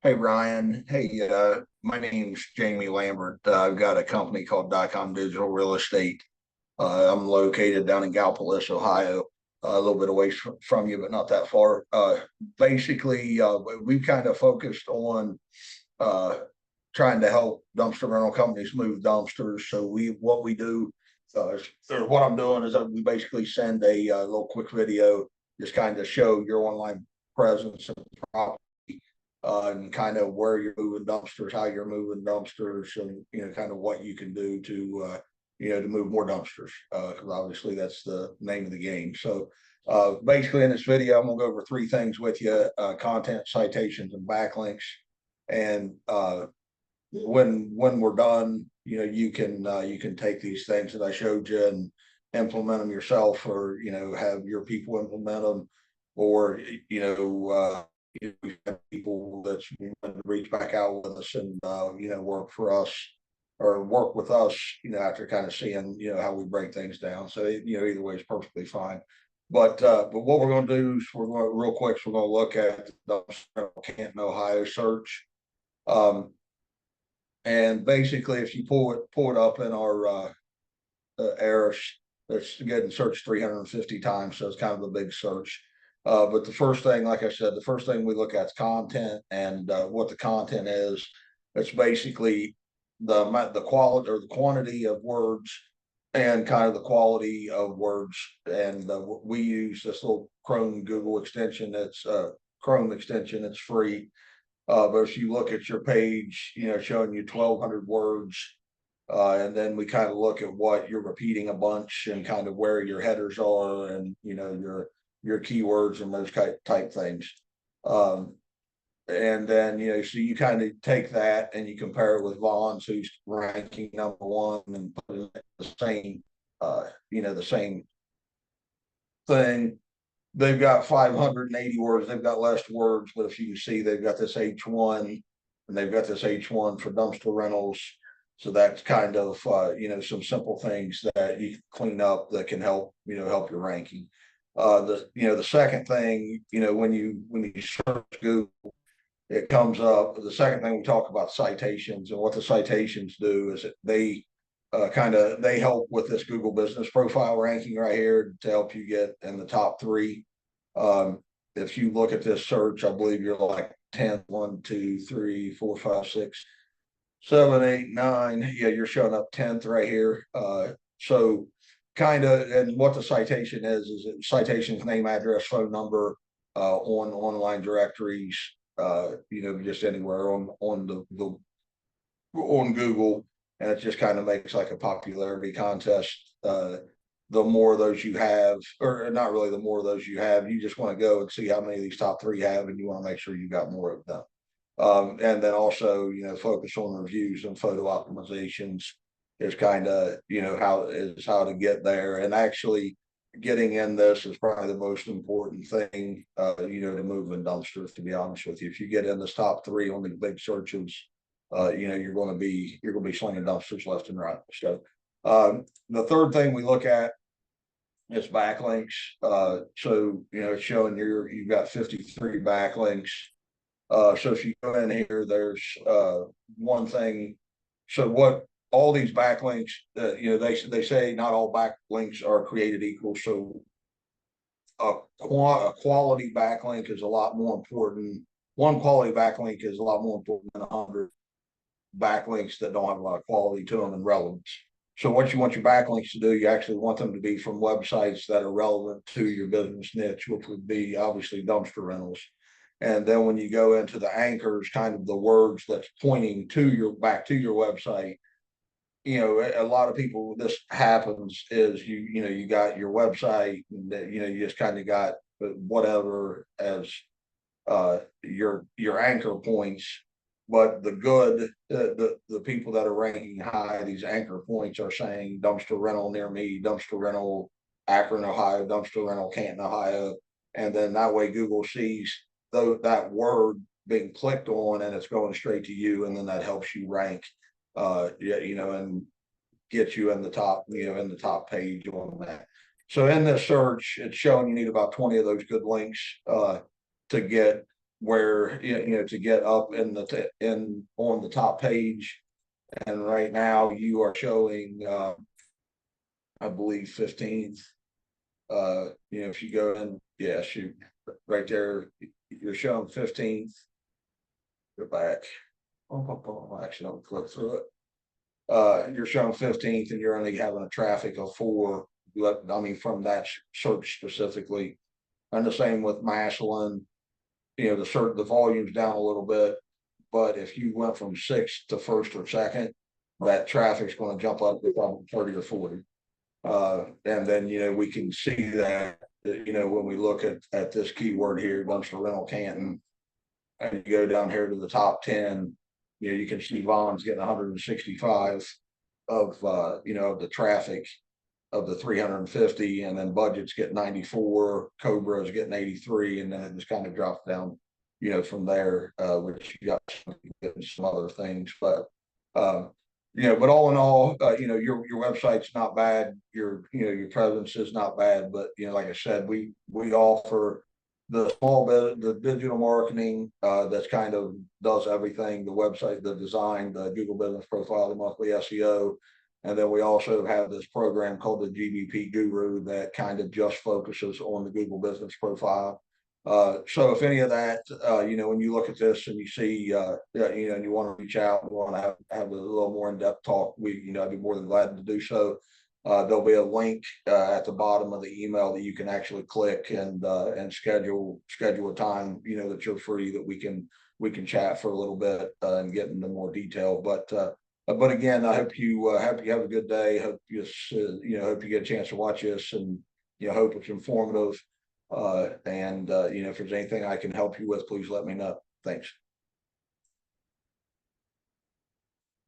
Hey Ryan, my name's Jamie Lambert. I've got a company called Dicom Digital Real Estate. I'm located down in Gallipolis, Ohio, a little bit away from you, but not that far. Basically, we've kind of focused on uh, trying to help dumpster rental companies move dumpsters. So what we do, or what I'm doing is that we basically send a little quick video, just kind of show your online presence and property, and kind of where you're moving dumpsters, how you're moving dumpsters, and kind of what you can do to move more dumpsters. Because obviously that's the name of the game. So basically, in this video, I'm gonna go over three things with you: content, citations, and backlinks. And when we're done, you can take these things that I showed you and implement them yourself, or have your people implement them, or we have people that's reach back out with us and work for us or work with us, after kind of seeing how we break things down. So either way is perfectly fine. But what we're going to do is we're going to real quick. So we're going to look at the Canton, Ohio search. And basically, if you pull it up in our errors, it's getting searched 350 times, so it's kind of a big search. But the first thing, like I said, the first thing we look at is content, and what the content is. It's basically the quality or the quantity of words, and kind of the quality of words. And we use this little Chrome Google extension. That's Chrome extension. It's free. But if you look at your page, showing you 1,200 words, and then we kind of look at what you're repeating a bunch and kind of where your headers are, and your keywords and those type things. And then so you kind of take that and you compare it with Vaughn's, who's ranking number one, and put it the same, the same thing. They've got 580 words. They've got less words, but if you can see, they've got this H1, and they've got this H1 for dumpster rentals. So that's kind of some simple things that you can clean up that can help your ranking. The second thing, when you search Google, it comes up. The second thing, we talk about citations, and what the citations do is that they help with this Google business profile ranking right here to help you get in the top three. If you look at this search, I believe you're like 10, 1, 2, 3, 4, 5, 6, 7, 8, 9. Yeah, you're showing up 10th right here. So kind of, and what the citation is citations, name, address, phone number, on online directories, just anywhere on the on Google, and it just kind of makes like a popularity contest. The more of those you have, or not really the more of those you have, you just want to go and see how many of these top three have, and you want to make sure you got more of them. And then also, focus on reviews and photo optimizations is kind of, how to get there. And actually getting in this is probably the most important thing, to move in dumpsters, to be honest with you. If you get in this top three on the big searches, you're going to be slinging dumpsters left and right. So the third thing we look at is backlinks. So it's showing you've got 53 backlinks. So if you go in here, there's one thing. So what all these backlinks, they say not all backlinks are created equal. So a quality backlink is a lot more important. One quality backlink is a lot more important than 100 backlinks that don't have a lot of quality to them and relevance. So what you want your backlinks to do, you actually want them to be from websites that are relevant to your business niche, which would be obviously dumpster rentals. And then when you go into the anchors, kind of the words that's pointing to back to your website, a lot of people, this happens is you got your website, and you just kind of got whatever as your anchor points. But the people that are ranking high, these anchor points are saying dumpster rental near me, dumpster rental Akron, Ohio, dumpster rental Canton, Ohio. And then that way Google sees that word being clicked on, and it's going straight to you. And then that helps you rank, and get you in the top page on that. So in this search, it's showing you need about 20 of those good links to get where, to get up in in on the top page. And right now you are showing, I believe 15th. If you go in, yeah, shoot, right there, you're showing 15th. Go back. Actually, I'll click through it. You're showing 15th and you're only having a traffic of 4. I mean, from that search specifically. And the same with Massillon, the volume's down a little bit, but if you went from 6th to 1st or 2nd, that traffic's going to jump up to probably 30 or 40. And then, we can see that, when we look at this keyword here, dumpster rental Canton, and you go down here to the top 10, you can see Vaughn's getting 165 of, of the traffic of the 350, and then Budget's getting 94, Cobra's getting 83, and then it just kind of drops down, from there, which you got some other things, but but all in all, your website's not bad, your presence is not bad, but like I said, we offer the small bit, the digital marketing, that's kind of does everything: the website, the design, the Google Business Profile, the monthly SEO. And then we also have this program called the GBP Guru that kind of just focuses on the Google Business Profile. So if any of that, when you look at this and you see, and you want to reach out, we want to have a little more in-depth talk, I'd be more than glad to do so. There'll be a link at the bottom of the email that you can actually click and schedule a time, that you're free, that we can chat for a little bit and get into more detail. But again, I hope you have a good day. Hope hope you get a chance to watch this, and hope it's informative. And if there's anything I can help you with, please let me know. Thanks.